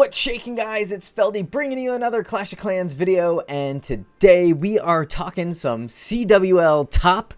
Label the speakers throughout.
Speaker 1: What's shaking, guys? It's Feldy bringing you another Clash of Clans video, and today we are talking some CWL top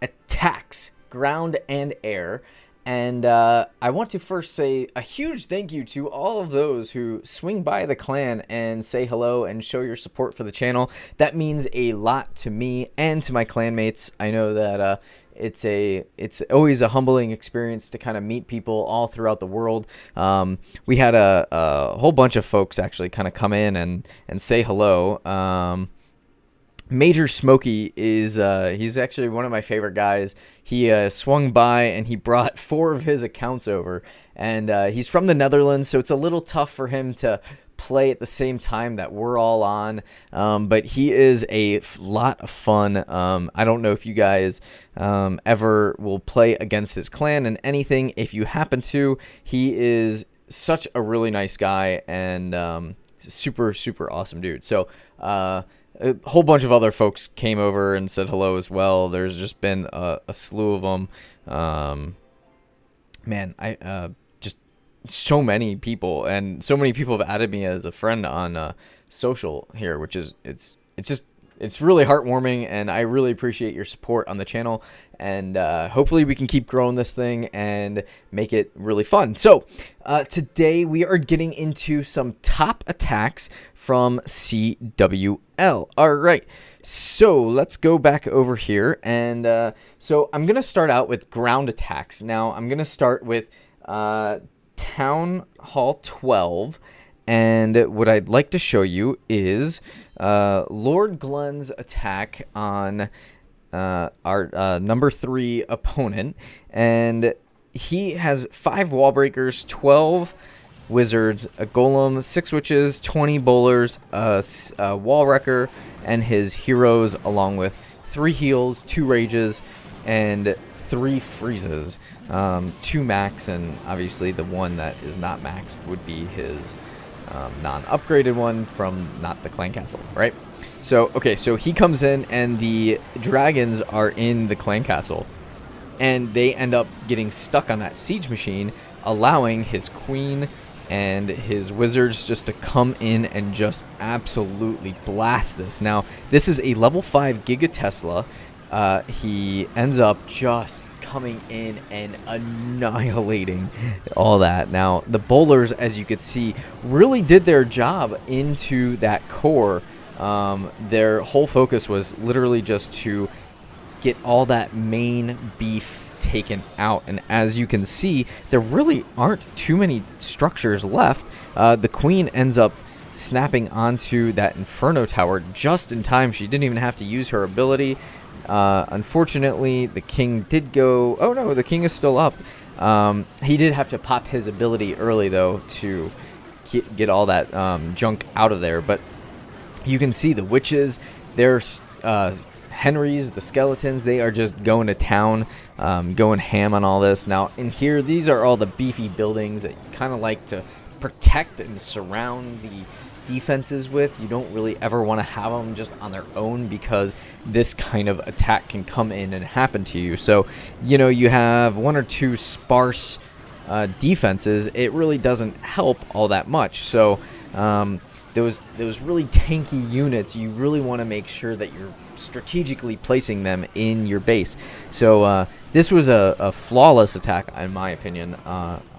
Speaker 1: attacks, ground and air. And I want to first say a huge thank you to all of those who swing by the clan and say hello and show your support for the channel. That means a lot to me and to my clanmates. I know that it's always a humbling experience to kind of meet people all throughout the world. We had a whole bunch of folks actually kind of come in and say hello. Major Smokey is he's actually one of my favorite guys. He swung by and he brought 4 of his accounts over, and he's from the Netherlands, so it's a little tough for him to play at the same time that we're all on, but he is a lot of fun. I don't know if you guys ever will play against his clan and anything. If you happen to, he is such a really nice guy and super awesome dude. So a whole bunch of other folks came over and said hello as well. There's just been a slew of them. Man, just so many people, and so many people have added me as a friend on social here, which is it's really heartwarming, and I really appreciate your support on the channel. And hopefully we can keep growing this thing and make it really fun. So today we are getting into some top attacks from CWL. All right, so let's go back over here. And so I'm going to start out with ground attacks. Now I'm going to start with Town Hall 12. And what I'd like to show you is Lord Glenn's attack on our number 3 opponent. And he has 5 wall breakers, 12 wizards, a golem, 6 witches, 20 bowlers, a wall wrecker, and his heroes, along with 3 heals, 2 rages, and 3 freezes. 2 max, and obviously the one that is not maxed would be his non-upgraded one from not the clan castle, right? So okay, so he comes in and the dragons are in the clan castle, and they end up getting stuck on that siege machine, allowing his queen and his wizards just to come in and just absolutely blast this. Now this is a level 5 Giga Tesla. He ends up just coming in and annihilating all that. Now the bowlers, as you could see, really did their job into that core. Their whole focus was literally just to get all that main beef taken out, and as you can see, there really aren't too many structures left. The queen ends up snapping onto that Inferno tower just in time. She didn't even have to use her ability. Unfortunately, the king did go... Oh no, the king is still up. He did have to pop his ability early, though, to get all that junk out of there. But you can see the witches, there's Henrys, the skeletons, they are just going to town, going ham on all this. Now, in here, these are all the beefy buildings that you kind of like to protect and surround the defenses with. You don't really ever want to have them just on their own, because this kind of attack can come in and happen to you. So, you know, you have 1 or 2 sparse defenses, it really doesn't help all that much. So those really tanky units, you really want to make sure that you're strategically placing them in your base. So this was a flawless attack, in my opinion,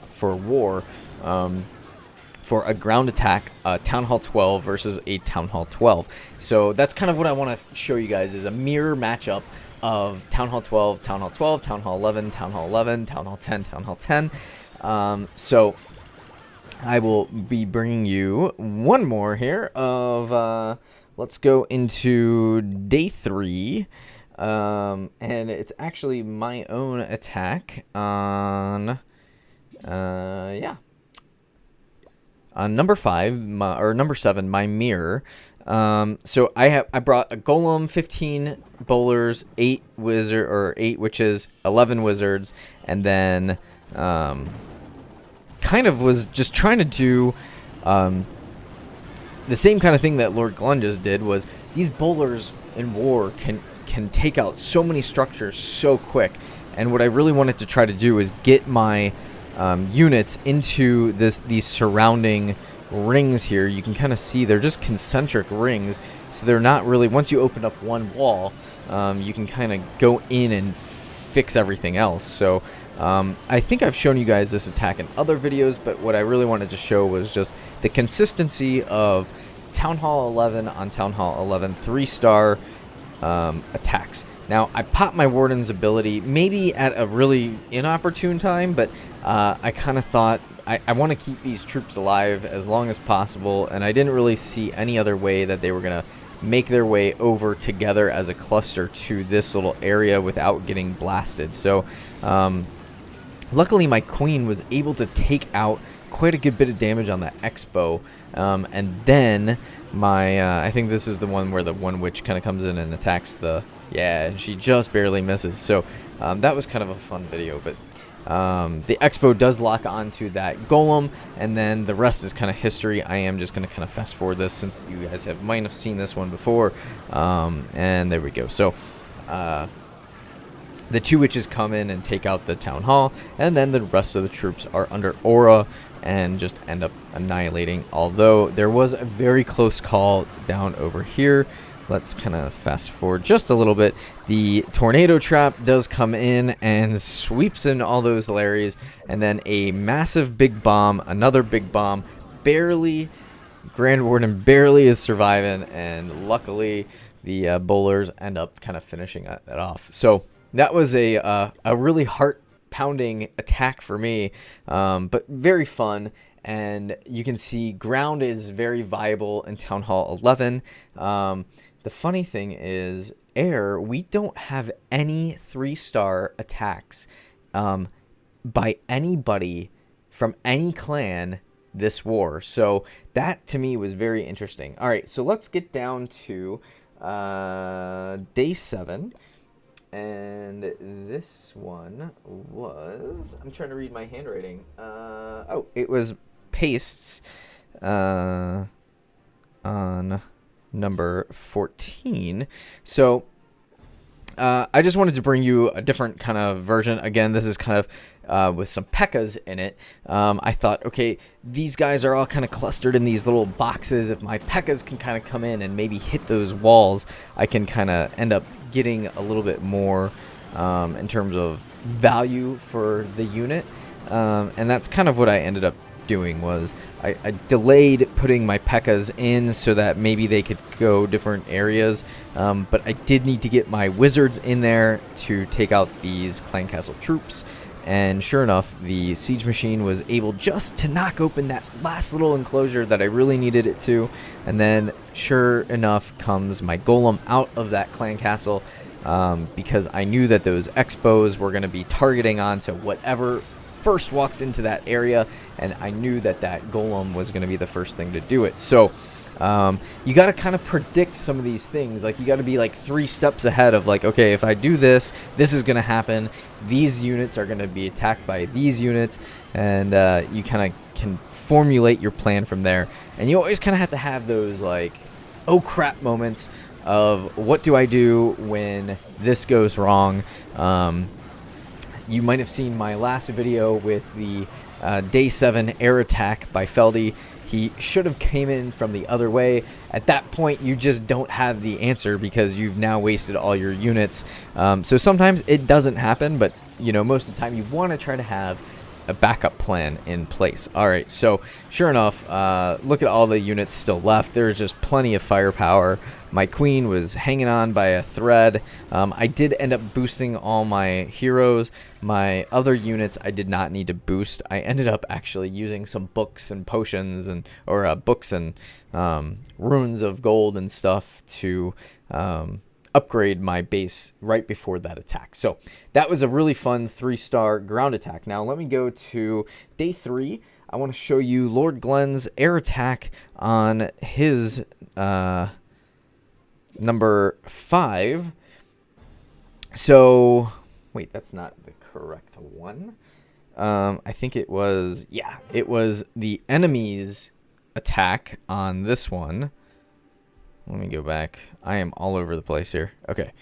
Speaker 1: for war. For a ground attack, Town Hall 12 versus a Town Hall 12. So that's kind of what I want to show you guys, is a mirror matchup of Town Hall 12, Town Hall 12, Town Hall 11, Town Hall 11, Town Hall 10, Town Hall 10. So I will be bringing you one more here of, let's go into day 3. And it's actually my own attack on, yeah. On number 5, or number 7, my mirror. So I brought a golem, 15 bowlers, 8 witches, 11 wizards, and then kind of was just trying to do the same kind of thing that Lord Glenn just did. Was these bowlers in war can take out so many structures so quick, and what I really wanted to try to do is get my units into these surrounding rings here, you can kind of see they're just concentric rings, so they're not really, once you open up one wall, you can kind of go in and fix everything else. So I think I've shown you guys this attack in other videos, but what I really wanted to show was just the consistency of Town Hall 11 on Town Hall 11 3-star attacks. Now, I popped my Warden's ability maybe at a really inopportune time, but I kind of thought I want to keep these troops alive as long as possible, and I didn't really see any other way that they were going to make their way over together as a cluster to this little area without getting blasted. So luckily my queen was able to take out quite a good bit of damage on that Expo, and then my I think this is the one where the one witch kind of comes in and attacks the, yeah, she just barely misses. So that was kind of a fun video, but the Expo does lock onto that golem, and then the rest is kind of history. I am just going to kind of fast forward this since you guys might have seen this one before, and there we go. So the two witches come in and take out the town hall, and then the rest of the troops are under aura and just end up annihilating, although there was a very close call down over here. Let's kind of fast forward just a little bit. The tornado trap does come in and sweeps in all those Larrys, and then a massive big bomb, another big bomb, barely, Grand Warden barely is surviving, and luckily the bowlers end up kind of finishing it off. So that was a really heart-pounding attack for me, but very fun. And you can see ground is very viable in Town Hall 11. The funny thing is, air, we don't have any 3-star attacks by anybody from any clan this war. So that to me was very interesting. All right, so let's get down to day 7. And this one was, I'm trying to read my handwriting. Oh, it was pastes on number 14. So I just wanted to bring you a different kind of version. Again, this is kind of with some Pekkas in it. I thought, okay, these guys are all kind of clustered in these little boxes. If my Pekkas can kind of come in and maybe hit those walls, I can kind of end up getting a little bit more in terms of value for the unit. And that's kind of what I ended up doing. Was I delayed putting my Pekkas in so that maybe they could go different areas, but I did need to get my wizards in there to take out these clan castle troops, and sure enough, the siege machine was able just to knock open that last little enclosure that I really needed it to, and then sure enough comes my golem out of that clan castle, because I knew that those expos were going to be targeting onto whatever first walks into that area, and I knew that that golem was going to be the first thing to do it. So you got to kind of predict some of these things. Like, you got to be like 3 steps ahead of, like, okay, if I do this, this is going to happen. These units are going to be attacked by these units, and you kind of can formulate your plan from there. And you always kind of have to have those, like, oh crap moments of what do I do when this goes wrong. You might have seen my last video with the day 7 air attack by Feldy. He should have came in from the other way. At that point, you just don't have the answer because you've now wasted all your units. So sometimes it doesn't happen, but you know, most of the time you want to try to have a backup plan in place. All right, so sure enough, look at all the units still left. There's just plenty of firepower. My queen was hanging on by a thread. I did end up boosting all my heroes. My other units I did not need to boost. I ended up actually using some books and potions, and or books and runes of gold and stuff to upgrade my base right before that attack. So that was a really fun 3-star ground attack. Now let me go to day 3. I want to show you Lord Glenn's air attack on his number 5. So wait, that's not the correct one. I think it was, yeah, it was the enemy's attack on this one. Let me go back. I am all over the place here. Okay.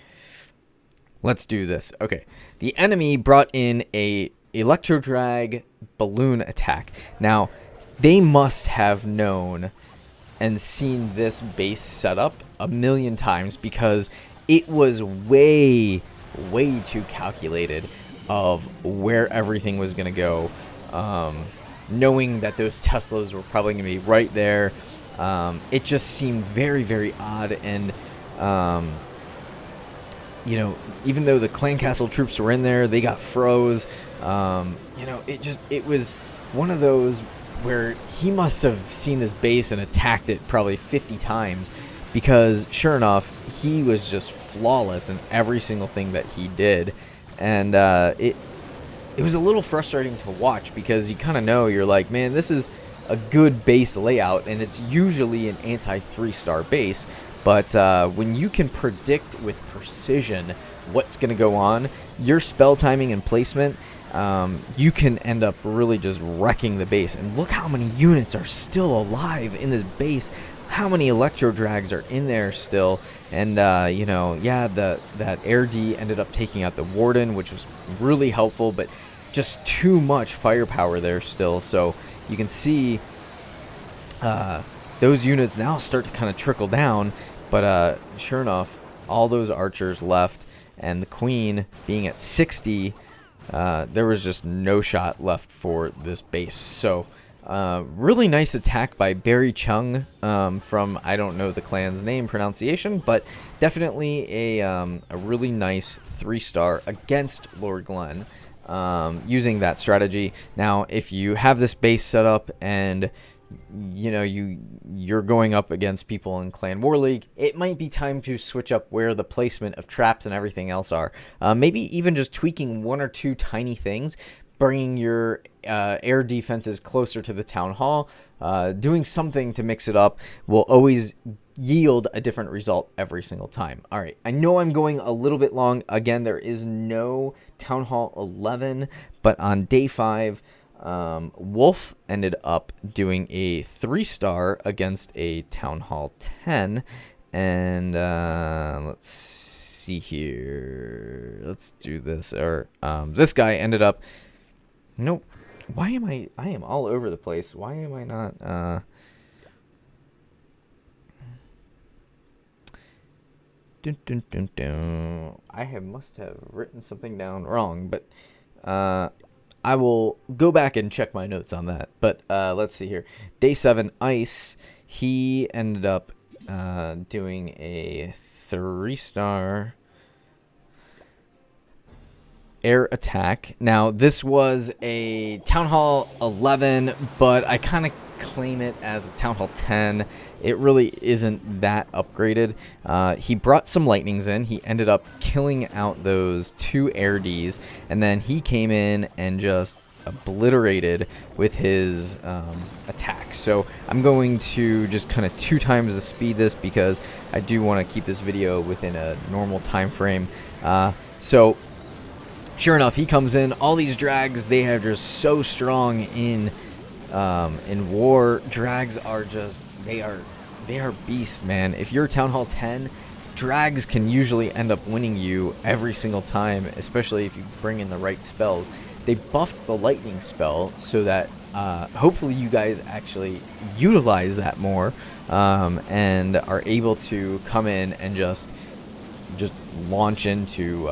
Speaker 1: Let's do this. Okay. The enemy brought in a Electrodrag Balloon attack. Now, they must have known and seen this base setup a million times, because it was way too calculated of where everything was going to go, knowing that those Teslas were probably going to be right there. It just seemed very odd. And you know, even though the Clan Castle troops were in there, they got froze. You know, it was one of those where he must have seen this base and attacked it probably 50 times, because sure enough, he was just flawless in every single thing that he did. And it was a little frustrating to watch, because you kind of know, you're like, man, this is a good base layout, and it's usually an anti-3-star base. But when you can predict with precision what's going to go on, your spell timing and placement, you can end up really just wrecking the base. And look how many units are still alive in this base. How many Electrodrags are in there still. And, you know, yeah, that Air D ended up taking out the Warden, which was really helpful, but just too much firepower there still. So you can see those units now start to kind of trickle down. But sure enough, all those archers left, and the Queen being at 60, there was just no shot left for this base. So really nice attack by Barry Chung from, I don't know the clan's name pronunciation, but definitely a really nice 3-star against Lord Glenn, using that strategy. Now, if you have this base set up and you know you're going up against people in Clan War League, it might be time to switch up where the placement of traps and everything else are. Maybe even just tweaking one or two tiny things, bringing your air defenses closer to the town hall, doing something to mix it up will always yield a different result every single time. All right, I know I'm going a little bit long. Again, there is no Town Hall 11, but on day 5, Wolf ended up doing a 3-star against a Town Hall 10. And let's see here. Let's do this. Or this guy ended up... Nope. Why am I am all over the place. Why am I not... Dun, dun, dun, dun. Must have written something down wrong, but I will go back and check my notes on that. But let's see here. Day 7, Ice, he ended up doing a 3-star air attack. Now, this was a Town Hall 11, but I kind of claim it as a Town Hall 10. It really isn't that upgraded. He brought some lightnings in. He ended up killing out those 2 air Ds, and then he came in and just obliterated with his attack. So I'm going to just kind of 2 times the speed this, because I do want to keep this video within a normal time frame. So sure enough, he comes in. All these drags, they are just so strong in war. Drags are just, they are beasts, man. If you're Town Hall 10, drags can usually end up winning you every single time, especially if you bring in the right spells. They buffed the lightning spell so that hopefully you guys actually utilize that more, and are able to come in and just launch into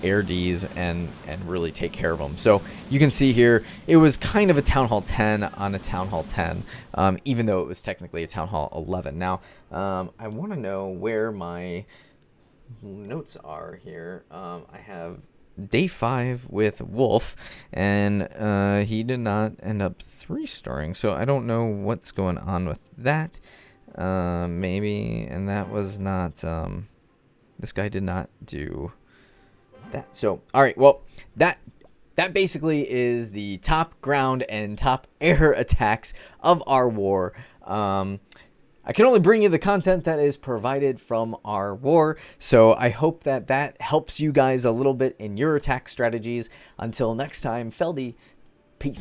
Speaker 1: air Ds and really take care of them. So you can see here, it was kind of a Town Hall 10 on a Town Hall 10, even though it was technically a Town Hall 11. Now, I want to know where my notes are here. I have day 5 with Wolf, and he did not end up 3-starring, so I don't know what's going on with that. Maybe, and that was not... This guy did not do that. So, all right, well, that basically is the top ground and top air attacks of our war. I can only bring you the content that is provided from our war, so I hope that helps you guys a little bit in your attack strategies. Until next time, Feldy, peace.